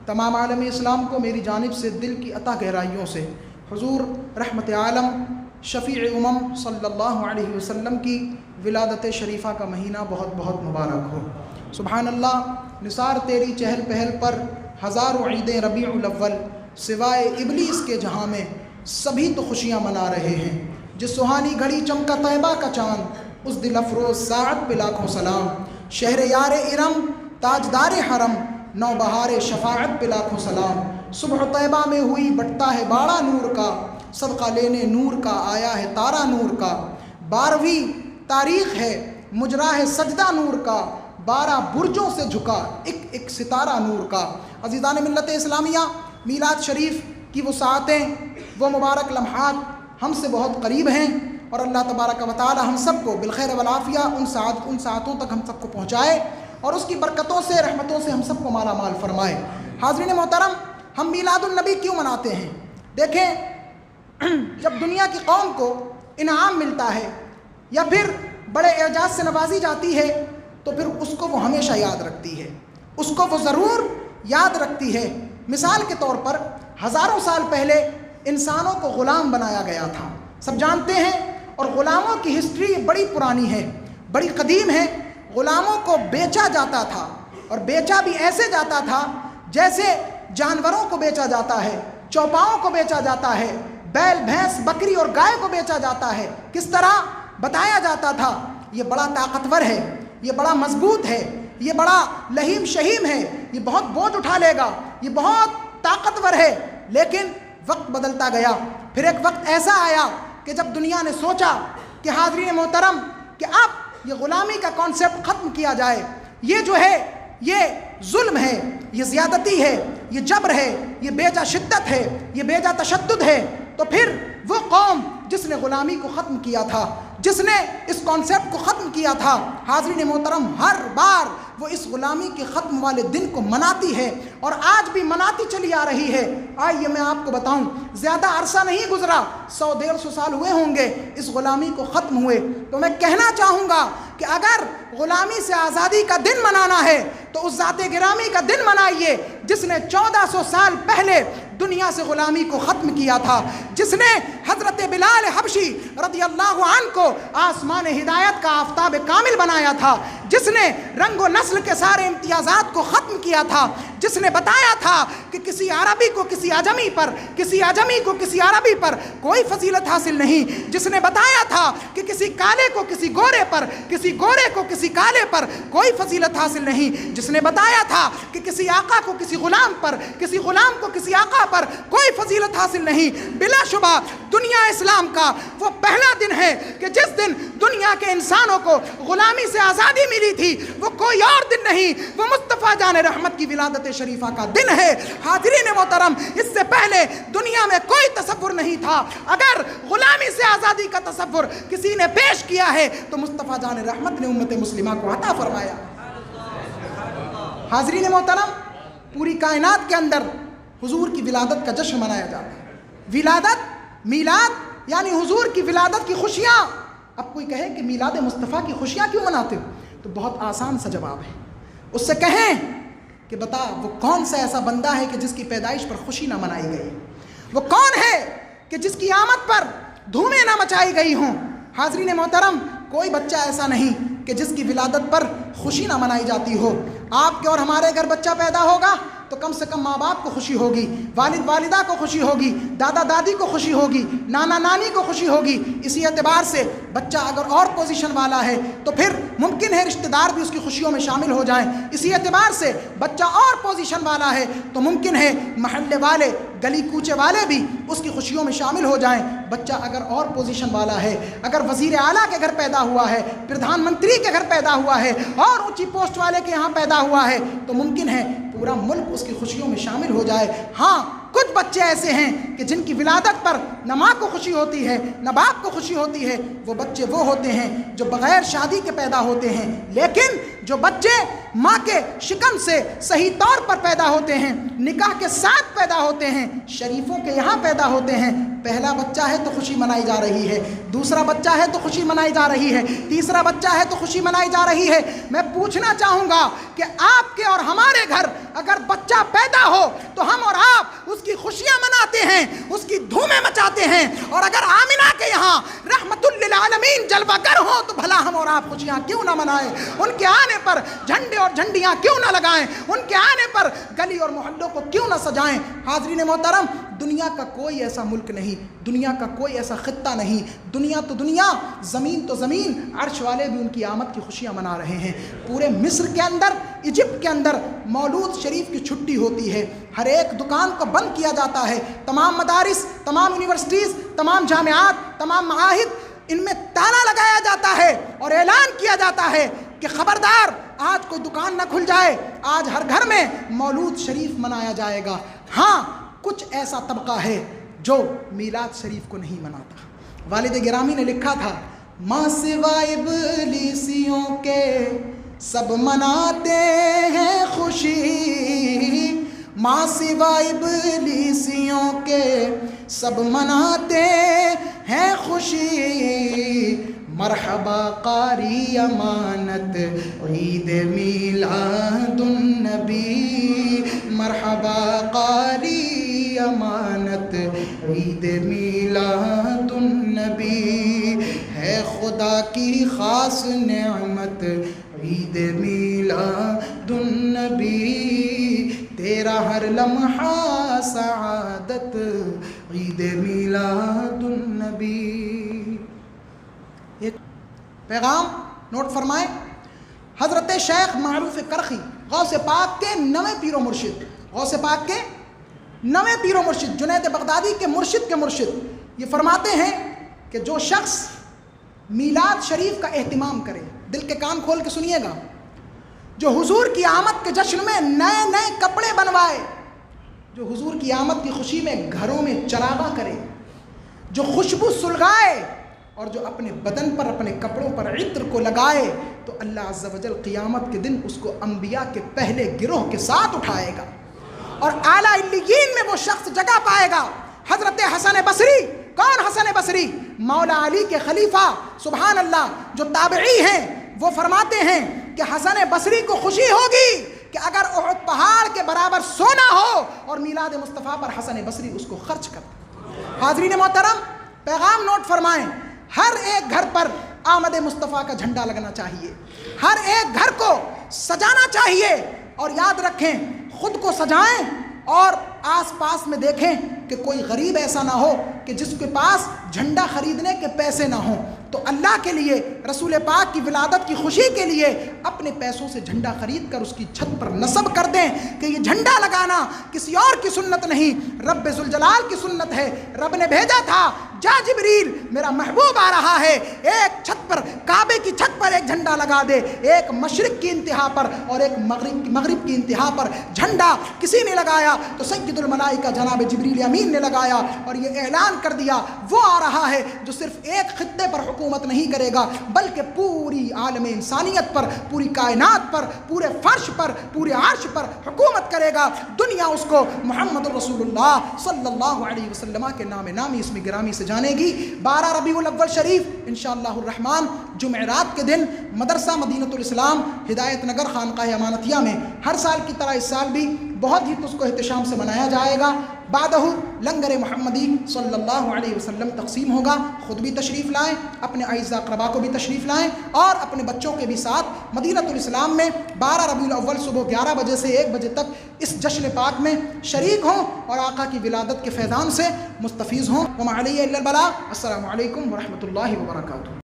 تمام عالم اسلام کو میری جانب سے دل کی عطا گہرائیوں سے حضور رحمت عالم شفیع امم صلی اللہ علیہ وسلم کی ولادت شریفہ کا مہینہ بہت بہت مبارک ہو۔ سبحان اللہ، نثار تیری چہل پہل پر ہزاروں عیدیں ربیع الاول، سوائے ابلیس کے جہاں میں سبھی تو خوشیاں منا رہے ہیں۔ جس سہانی گھڑی چمکا طیبہ کا چاند، اس دل افروز ساعت پہ لاکھوں سلام۔ شہر یار ارم تاجدار حرم، نو بہار شفاعت پہ لاکھوں سلام۔ صبح طیبہ میں ہوئی بٹتا ہے باڑا نور کا، صدقہ لینے نور کا آیا ہے تارا نور کا۔ 12ویں تاریخ ہے مجرا ہے سجدہ نور کا، 12 برجوں سے جھکا ایک ایک ستارہ نور کا۔ عزیزان ملت اسلامیہ، میلاد شریف کی وہ ساعتیں، وہ مبارک لمحات ہم سے بہت قریب ہیں، اور اللہ تبارک و تعالی ہم سب کو بالخیر والعافیہ ان ساعتوں تک ہم سب کو پہنچائے، اور اس کی برکتوں سے رحمتوں سے ہم سب کو مالا مال فرمائے۔ حاضرین محترم، ہم میلاد النبی کیوں مناتے ہیں؟ دیکھیں، جب دنیا کی قوم کو انعام ملتا ہے یا پھر بڑے اعزاز سے نوازی جاتی ہے تو پھر اس کو وہ ہمیشہ یاد رکھتی ہے، اس کو وہ ضرور یاد رکھتی ہے۔ مثال کے طور پر ہزاروں سال پہلے انسانوں کو غلام بنایا گیا تھا، سب جانتے ہیں، اور غلاموں کی ہسٹری بڑی پرانی ہے، بڑی قدیم ہے۔ غلاموں کو بیچا جاتا تھا، اور بیچا بھی ایسے جاتا تھا جیسے جانوروں کو بیچا جاتا ہے، چوپاؤں کو بیچا جاتا ہے، بیل بھینس بکری اور گائے کو بیچا جاتا ہے۔ کس طرح بتایا جاتا تھا؟ یہ بڑا طاقتور ہے، یہ بڑا مضبوط ہے، یہ بڑا لہیم شہیم ہے، یہ بہت بوجھ اٹھا لے گا، یہ بہت طاقتور ہے۔ لیکن وقت بدلتا گیا، پھر ایک وقت ایسا آیا کہ جب دنیا نے سوچا کہ حاضرین محترم کہ اب یہ غلامی کا کانسیپٹ ختم کیا جائے، یہ جو ہے یہ ظلم ہے، یہ زیادتی ہے، یہ جبر ہے، یہ بیجا شدت ہے، یہ بیجا تشدد ہے، تو پھر وہ قوم جس نے غلامی کو ختم کیا تھا، جس نے اس کانسیپٹ کو ختم کیا تھا، حاضرین محترم ہر بار وہ اس غلامی کے ختم والے دن کو مناتی ہے، اور آج بھی مناتی چلی آ رہی ہے۔ آئیے میں آپ کو بتاؤں، زیادہ عرصہ نہیں گزرا، 100-150 سال ہوئے ہوں گے اس غلامی کو ختم ہوئے۔ تو میں کہنا چاہوں گا کہ اگر غلامی سے آزادی کا دن منانا ہے تو اس ذات گرامی کا دن منائیے جس نے 1400 سال پہلے دنیا سے غلامی کو ختم کیا تھا، جس نے حضرت بلال حبشی رضی اللہ عنہ کو آسمان ہدایت کا آفتاب کامل بنایا تھا، جس نے رنگ و نسل کے سارے امتیازات کو ختم کیا تھا، جس نے بتایا تھا کہ کسی عربی کو کسی عجمی پر، کسی عجمی کو کسی عربی پر کوئی فضیلت حاصل نہیں، جس نے بتایا تھا کہ کسی کالے کو کسی گورے پر، کسی گورے کو کسی کالے پر کوئی فضیلت حاصل نہیں، جس نے بتایا تھا کہ کسی آقا کو کسی غلام پر، کسی غلام کو کسی آقا پر کوئی فضیلت حاصل نہیں۔ بلا شبہ دنیا اسلام کا وہ پہلا دن ہے کہ جس دن دنیا کے انسانوں کو غلامی سے آزادی ملی تھی، وہ کوئی اور دن نہیں، وہ مصطفیٰ جان رحمت کی ولادت شریفہ کا دن ہے۔ حاضرین محترم، اس سے پہلے دنیا میں کوئی تصور نہیں تھا۔ اگر غلامی سے آزادی کا تصور کسی نے پیش کیا ہے تو مصطفیٰ جان رحمت نے امت مسلمہ کو عطا فرمایا۔ حاضرین محترم، پوری کائنات کے اندر حضور کی ولادت کا جشن منایا جاتا ہے۔ ولادت، میلاد یعنی حضور کی ولادت کی خوشیاں۔ اب کوئی کہے کہ میلاد مصطفیٰ کی خوشیاں کیوں مناتے ہو، تو بہت آسان سا جواب ہے۔ اس سے کہیں کہ بتا وہ کون سا ایسا بندہ ہے کہ جس کی پیدائش پر خوشی نہ منائی گئی، وہ کون ہے کہ جس کی آمد پر دھومیں نہ مچائی گئی ہوں۔ حاضرین محترم، کوئی بچہ ایسا نہیں کہ جس کی ولادت پر خوشی نہ منائی جاتی ہو۔ آپ کے اور ہمارے گھر بچہ پیدا ہوگا تو کم سے کم ماں باپ کو خوشی ہوگی، والد والدہ کو خوشی ہوگی، دادا دادی کو خوشی ہوگی، نانا نانی کو خوشی ہوگی۔ اسی اعتبار سے بچہ اگر اور پوزیشن والا ہے تو پھر ممکن ہے رشتہ دار بھی اس کی خوشیوں میں شامل ہو جائیں۔ اسی اعتبار سے بچہ اور پوزیشن والا ہے تو ممکن ہے محلے والے، گلی کوچے والے بھی اس کی خوشیوں میں شامل ہو جائیں۔ بچہ اگر اور پوزیشن والا ہے، اگر وزیر اعلیٰ کے گھر پیدا ہوا ہے، پردھان منتری کے گھر پیدا ہوا ہے، اور اونچی پوسٹ والے کے یہاں پیدا ہوا ہے، تو ممکن ہے پورا ملک اس کی خوشیوں میں شامل ہو جائے۔ ہاں، کچھ بچے ایسے ہیں کہ جن کی ولادت پر نہ ماں کو خوشی ہوتی ہے نہ باپ کو خوشی ہوتی ہے۔ وہ بچے وہ ہوتے ہیں جو بغیر شادی کے پیدا ہوتے ہیں، لیکن جو بچے ماں کے شکم سے صحیح طور پر پیدا ہوتے ہیں، نکاح کے ساتھ پیدا ہوتے ہیں، شریفوں کے یہاں پیدا ہوتے ہیں، پہلا بچہ ہے تو خوشی منائی جا رہی ہے، دوسرا بچہ ہے تو خوشی منائی جا رہی ہے، تیسرا بچہ ہے تو خوشی منائی جا رہی ہے۔ میں پوچھنا چاہوں گا کہ آپ کے اور ہمارے گھر اگر بچہ پیدا ہو تو ہم اور آپ اس کی خوشیاں مناتے ہیں، اس کی دھومیں مچاتے ہیں، اور اگر آمنہ کے یہاں رحمت للعالمین جلوہ گر ہو تو بھلا ہم اور آپ خوشیاں کیوں نہ منائیں، ان کے آنے پر جھنڈے اور جھنڈیاں کیوں نہ لگائیں، ان کے آنے پر گلی اور محلوں کو کیوں نہ سجائیں۔ حاضرین محترم، دنیا کا کوئی ایسا ملک نہیں، دنیا کا کوئی ایسا خطہ نہیں، دنیا تو دنیا، زمین تو زمین، عرش والے بھی ان کی آمد کی خوشیاں منا رہے ہیں۔ پورے مصر کے اندر، ایجپٹ کے اندر مولود شریف کی چھٹی ہوتی ہے، ہر ایک دکان کو بند کیا جاتا ہے، تمام مدارس، تمام یونیورسٹیز، تمام جامعات، تمام معاہد، ان میں تالا لگایا جاتا ہے اور اعلان کیا جاتا ہے کہ خبردار آج کوئی دکان نہ کھل جائے، آج ہر گھر میں مولود شریف منایا جائے گا۔ ہاں، کچھ ایسا طبقہ ہے جو میلاد شریف کو نہیں مناتا۔ والد گرامی نے لکھا تھا، ماں سوائے ابلیسیوں کے سب مناتے ہیں خوشی، ماں سوائے ابلیسیوں کے سب مناتے ہیں خوشی، مرحبا قاری امانت عید میلاد النبی، مرحبا قاری امانت عید میلاد النبی، ہے خدا کی خاص نعمت عید میلاد النبی، تیرا ہر لمحہ سعادت عید میلاد النبی۔ ایک پیغام نوٹ فرمائیں، حضرت شیخ معروف کرخی غوث پاک کے نویں پیر و مرشد، غوث پاک کے نویں پیر و مرشد، جنید بغدادی کے مرشد یہ فرماتے ہیں کہ جو شخص میلاد شریف کا اہتمام کرے، دل کے کان کھول کے سنیے گا، جو حضور کی آمد کے جشن میں نئے نئے کپڑے بنوائے، جو حضور کی آمد کی خوشی میں گھروں میں چراغاں کرے، جو خوشبو سلگائے اور جو اپنے بدن پر، اپنے کپڑوں پر عطر کو لگائے، تو اللہ عز و جل قیامت کے دن اس کو انبیاء کے پہلے گروہ کے ساتھ اٹھائے گا اور اعلیٰ علیین میں وہ شخص جگہ پائے گا۔ حضرت حسن بصری، کون حسن بصری؟ مولا علی کے خلیفہ، سبحان اللہ، جو تابعی ہیں، وہ فرماتے ہیں کہ حسن بصری کو خوشی ہوگی کہ اگر احد پہاڑ کے برابر سونا ہو اور میلاد مصطفیٰ پر حسن بصری اس کو خرچ کرتا۔ حاضرین محترم، پیغام نوٹ فرمائیں، ہر ایک گھر پر آمد مصطفیٰ کا جھنڈا لگنا چاہیے، ہر ایک گھر کو سجانا چاہیے، اور یاد رکھیں خود کو سجائیں اور آس پاس میں دیکھیں کہ کوئی غریب ایسا نہ ہو کہ جس کے پاس جھنڈا خریدنے کے پیسے نہ ہوں، تو اللہ کے لیے، رسول پاک کی ولادت کی خوشی کے لیے اپنے پیسوں سے جھنڈا خرید کر اس کی چھت پر نصب کر دیں کہ یہ جھنڈا لگانا کسی اور کی سنت نہیں، رب ذوالجلال کی سنت ہے۔ رب نے بھیجا تھا، جا جبریل، میرا محبوب آ رہا ہے، ایک چھت پر، کعبے کی چھت پر ایک جھنڈا لگا دے، ایک مشرق کی انتہا پر اور ایک مغرب کی انتہا پر جھنڈا کسی نے لگایا تو سید الملائکہ جناب جبریل امین نے لگایا اور یہ اعلان کر دیا وہ آ رہا ہے جو صرف ایک خطے پر حکومت نہیں کرے گا بلکہ پوری عالم انسانیت پر، پوری کائنات پر، پورے فرش پر، پورے عرش پر حکومت کرے گا۔ دنیا اس کو محمد رسول اللہ صلی اللہ علیہ وسلم کے نام نامی اسم گرامی سے جانے گی۔ 12 ربیع الاول شریف انشاءاللہ الرحمن جمعرات کے دن مدرسہ مدینۃ الاسلام ہدایت نگر خانقاہ امانتیہ میں ہر سال کی طرح اس سال بھی بہت ہی اس کو احتشام سے منایا جائے گا۔ بعدہ لنگر محمدی صلی اللہ علیہ وسلم تقسیم ہوگا، خود بھی تشریف لائیں، اپنے اعزاء اقربا کو بھی تشریف لائیں اور اپنے بچوں کے بھی ساتھ مدینۃ الاسلام میں 12 ربیع الاول صبح 11 بجے سے 1 بجے تک اس جشن پاک میں شریک ہوں اور آقا کی ولادت کے فیضان سے مستفیض ہوں۔ وما علیہ الا البلاغ۔ السلام علیکم ورحمۃ اللہ وبرکاتہ۔